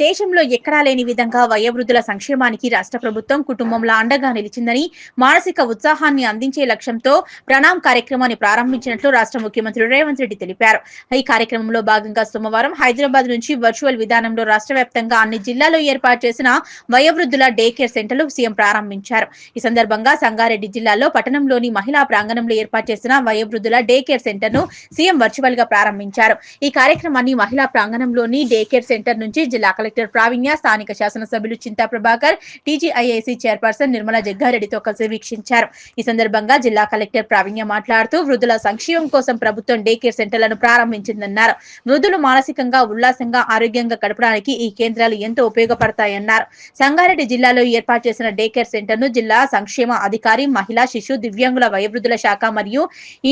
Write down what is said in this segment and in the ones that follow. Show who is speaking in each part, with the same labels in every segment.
Speaker 1: దేశంలో ఎక్కడా లేని విధంగా వయోవృద్ధుల సంక్షేమానికి రాష్ట్ర ప్రభుత్వం కుటుంబంలో అండగా నిలిచిందని, మానసిక ఉత్సాహాన్ని అందించే లక్ష్యంతో ప్రణామ్ కార్యక్రమాన్ని ప్రారంభించినట్లు రాష్ట్ర ముఖ్యమంత్రి రేవంత్ రెడ్డి తెలిపారు. ఈ కార్యక్రమంలో భాగంగా సోమవారం హైదరాబాద్ నుంచి వర్చువల్ విధానంలో రాష్ట్ర వ్యాప్తంగా అన్ని జిల్లాల్లో ఏర్పాటు చేసిన వయోవృద్ధుల డే కేర్ సెంటర్లు సీఎం ప్రారంభించారు. ఈ సందర్భంగా సంగారెడ్డి జిల్లాలో పట్టణంలోని మహిళా ప్రాంగణంలో ఏర్పాటు చేసిన వయోవృద్ధుల డే కేర్ సెంటర్ ను సీఎం వర్చువల్ గా ప్రారంభించారు. ఈ కార్యక్రమాన్ని మహిళా ప్రాంగణంలోని డే కేర్ సెంటర్ నుంచి జిల్లా కలెక్టర్ ప్రావీణ్య, స్థానిక శాసనసభ్యులు చింతా ప్రభాకర్, టీజీఐఏసీ చైర్పర్సన్ నిర్మలా జగ్గారెడ్డితో కలిసి వీక్షించారు. ఈ సందర్భంగా జిల్లా కలెక్టర్ ప్రావీణ్య మాట్లాడుతూ వృద్ధుల సంక్షేమం కోసం ప్రభుత్వం డే కేర్ సెంటర్లను ప్రారంభించిందన్నారు. వృద్ధులు మానసికంగా ఉల్లాసంగా ఆరోగ్యంగా గడపడానికి ఈ కేంద్రాలు ఎంతో ఉపయోగపడతాయన్నారు. సంగారెడ్డి జిల్లాలో ఏర్పాటు చేసిన డే కేర్ సెంటర్ ను జిల్లా సంక్షేమ అధికారి, మహిళా శిశు దివ్యాంగుల వయోవృద్ధుల శాఖ మరియు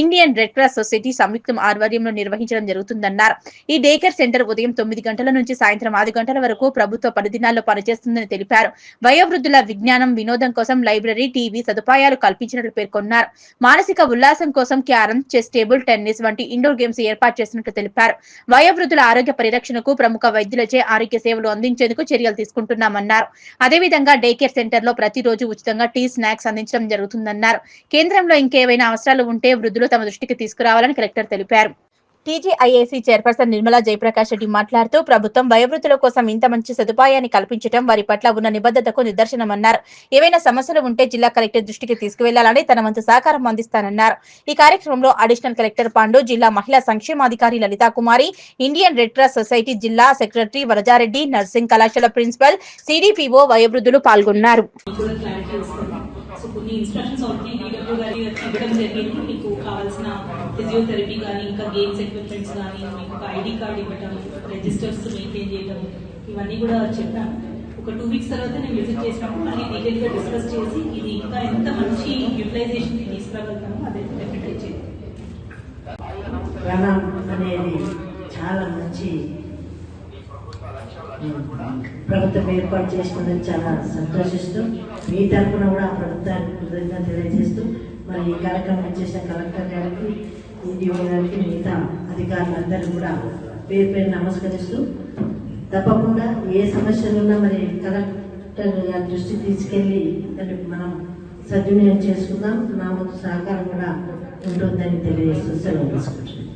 Speaker 1: ఇండియన్ రెడ్ క్రాస్ సొసైటీ సంయుక్త ఆధ్వర్యంలో నిర్వహించడం జరుగుతుందన్నారు. ఈ డే కేర్ సెంటర్ ఉదయం 9 గంటల నుంచి సాయంత్రం 5 గంటల వరకు ప్రభుత్వ పరిధినాల్లో పనిచేస్తుందని తెలిపారు. వయోవృద్ధుల విజ్ఞానం, వినోదం కోసం లైబ్రరీ, టీవీ సదుపాయాలు కల్పించినట్లు పేర్కొన్నారు. మానసిక ఉల్లాసం కోసం క్యారమ్, చెస్, టేబుల్ టెన్నిస్ వంటి ఇండోర్ గేమ్స్ ఏర్పాటు చేసినట్లు తెలిపారు. వయోవృద్ధుల ఆరోగ్య పరిరక్షణకు ప్రముఖ వైద్యులచే ఆరోగ్య సేవలు అందించేందుకు చర్యలు తీసుకుంటున్నామన్నారు. అదేవిధంగా డే కేర్ సెంటర్ లో ప్రతిరోజు ఉచితంగా టీ, స్నాక్స్ అందించడం జరుగుతుందన్నారు. కేంద్రంలో ఇంకేవైనా అవసరాలు ఉంటే వృద్ధులు తమ దృష్టికి తీసుకురావాలని కలెక్టర్ తెలిపారు. టీజీఐఏసీ చైర్పర్సన్ నిర్మలా జయప్రకాష్ రెడ్డి మాట్లాడుతూ ప్రభుత్వం వయోవృద్ధుల కోసం ఇంత మంచి సదుపాయాన్ని కల్పించడం వారి పట్ల ఉన్న నిబద్ధతకు నిదర్శనమన్నారు. ఏవైనా సమస్యలు ఉంటే జిల్లా కలెక్టర్ దృష్టికి తీసుకువెళ్లాలని తన వంతు సహకారం అందిస్తానన్నారు. ఈ కార్యక్రమంలో అడిషనల్ కలెక్టర్ పాండు, జిల్లా మహిళా సంక్షేమాధికారి లలితా కుమారి, ఇండియన్ రెడ్ క్రాస్ సొసైటీ జిల్లా సెక్రటరీ వరజారెడ్డి, నర్సింగ్ కళాశాల ప్రిన్సిపల్, సిడిపిఓ, వయోవృద్ధులు పాల్గొన్నారు.
Speaker 2: కొన్ని ఇన్స్ట్రక్షన్స్ ఆల్రెడీ డీడబ్ల్యూ గారి ఇవ్వడం జరిగింది. మీకు కావాల్సిన ఫిజియోథెరపీ కానీ, ఇంకా గేమ్స్ ఎక్విప్మెంట్స్ కానీ, మీకు ఒక ఐడి కార్డ్ ఇవ్వటం, రిజిస్టర్స్ మెయింటైన్ చేయడం, ఇవన్నీ కూడా చెప్పాను. ఒక 2 వీక్స్ తర్వాత నేను విజిట్ చేసినప్పుడు మళ్ళీ డీటెయిల్ గా డిస్కస్ చేసి ఇది ఇంకా ఎంత మంచి యూటిలైజేషన్ తీసుకురాగలుగుతామో అదే డెఫినెట్లీ చేయాలి.
Speaker 3: ప్రణామ్ అనేది చాలా మంచి ప్రభుత్వం ఏర్పాటు చేసుకున్నది చాలా సంతోషిస్తూ, మీ తరఫున కూడా ఆ ప్రభుత్వానికి కృతజ్ఞత తెలియజేస్తూ, మరి ఈ కార్యక్రమం చేసిన కలెక్టర్ గారికి, ఈడీఓ గారికి, మిగతా అధికారులందరూ కూడా పేరు పేరు నమస్కరిస్తూ, తప్పకుండా ఏ సమస్యలున్నా మరి కలెక్టర్ గారి దృష్టికి తీసుకెళ్ళి దాన్ని మనం సద్వినియోగం చేసుకుందాం. నా వంతు సహకారం కూడా ఉంటుందని తెలియజేస్తూ సెలవు తీసుకుంటున్నాను.